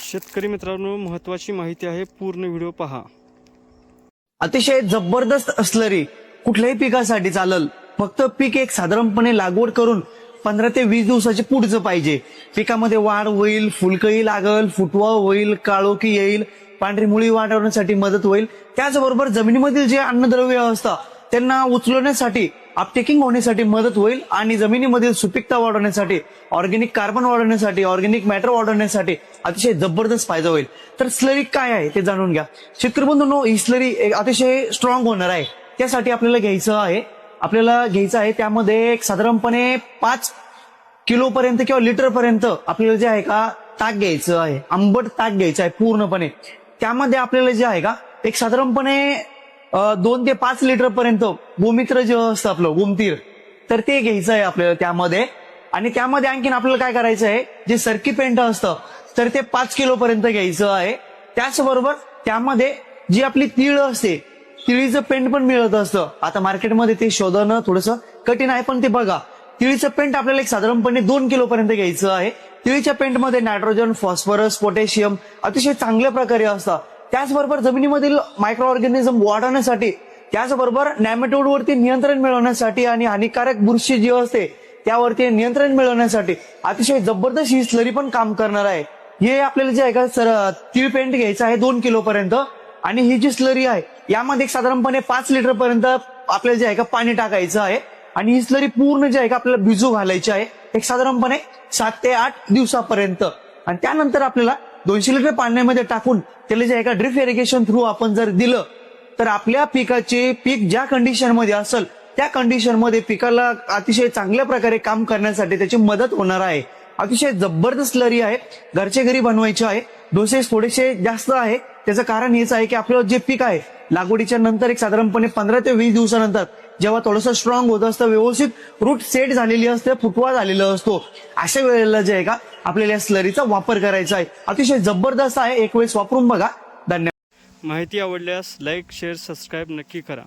शेतकरी मित्रांनो, महत्त्वाची माहिती आहे, पूर्ण व्हिडिओ पहा. अतिशय जबरदस्त स्लरी कुठल्याही पिकासाठी चालल. फक्त पीक एक साधारणपणे लागवड करून 15 ते 20 दिवसाचे पुढचं पाहिजे. पिकामध्ये वाढ होईल, फुलकळी लागल, फुटवा होईल, काळोखी येईल, पांढरी मुळी वाढवण्यासाठी मदत होईल. त्याचबरोबर जमिनीमधील जे अन्नद्रव्य असतं त्यांना उचलण्यासाठी, अपटेकिंग होण्यासाठी मदत होईल आणि जमिनीमधील सुपीकता वाढवण्यासाठी, ऑर्गॅनिक कार्बन वाढवण्यासाठी, ऑर्गॅनिक मॅटर वाढवण्यासाठी अतिशय जबरदस्त फायदा होईल. तर स्लरी काय आहे ते जाणून घ्या. शेतकरी बंधूंनो, ही स्लरी अतिशय स्ट्रॉंग होणार आहे. त्यासाठी आपल्याला घ्यायचं आहे त्यामध्ये एक साधारणपणे 5 किलो पर्यंत किंवा लिटर पर्यंत आपल्याला जे आहे का ताक घ्यायचं आहे, आंबट ताक घ्यायचं आहे पूर्णपणे. त्यामध्ये आपल्याला जे आहे का एक साधारणपणे 2 ते 5 लिटर पर्यंत गोमित्र जे असतं आपलं गोमतीर, तर ते घ्यायचं आहे आपल्याला त्यामध्ये. आणि त्यामध्ये आणखीन आपल्याला काय करायचं आहे, जे सरकी पेंट असतं तर ते 5 किलो पर्यंत घ्यायचं आहे. त्याचबरोबर त्यामध्ये जी आपली तीळ असते, तिळीचं पेंट पण मिळत असतं. आता मार्केटमध्ये ते शोधणं थोडंसं कठीण आहे, पण ते बघा, तिळीचं पेंट आपल्याला एक साधारणपणे 2 किलो पर्यंत घ्यायचं आहे. तिळीच्या पेंटमध्ये नायट्रोजन, फॉस्फरस, पोटॅशियम अतिशय चांगल्या प्रकारे असतात. त्याचबरोबर जमिनीमधील मायक्रो ऑर्गॅनिझम वाढवण्यासाठी, त्याचबरोबर नॅमेटोड वरती नियंत्रण मिळवण्यासाठी आणि हानिकारक बुरशी जी असते त्यावरती नियंत्रण मिळवण्यासाठी अतिशय जबरदस्त ही स्लरी पण काम करणार आहे. हे आपल्याला जे आहे का तीळ पेंट घ्यायचं आहे 2 किलो पर्यंत. आणि ही जी स्लरी आहे यामध्ये एक साधारणपणे 5 लिटर पर्यंत आपल्याला जे आहे का पाणी टाकायचं आहे. आणि ही स्लरी पूर्ण जे आहे का आपल्याला भिजू घालायची आहे एक साधारणपणे 7 ते 8 दिवसापर्यंत. आणि त्यानंतर आपल्याला 200 लिटर पाण्यामध्ये टाकून त्याला जे आहे का ड्रिप इरिगेशन थ्रू आपण जर दिलं तर आपल्या पीक ज्या कंडिशन मध्ये असेल त्या कंडिशन मध्ये पिकाला अतिशय चांगल्या प्रकारे काम करण्यासाठी त्याची मदत होणार आहे. अतिशय जबरदस्त स्लरी आहे, घरच्या घरी बनवायचे आहे. डोसेस थोडेसे जास्त आहे, त्याचं कारण हेच आहे की आपलं जे पीक आहे लागवडीच्या नंतर एक साधारणपणे 15 ते 20 दिवसानंतर जेव्हा थोडंसं स्ट्रॉंग होत असतं, व्यवस्थित रूट सेट झालेली असते, फुटवा झालेला असतो, अशा वेळेला जे आहे का आपल्याला या स्लरीचा वापर करायचा आहे. अतिशय जबरदस्त आहे, एक वेळेस वापरून बघा. धन्यवाद. माहिती आवडल्यास लाईक, शेअर, सबस्क्राईब नक्की करा.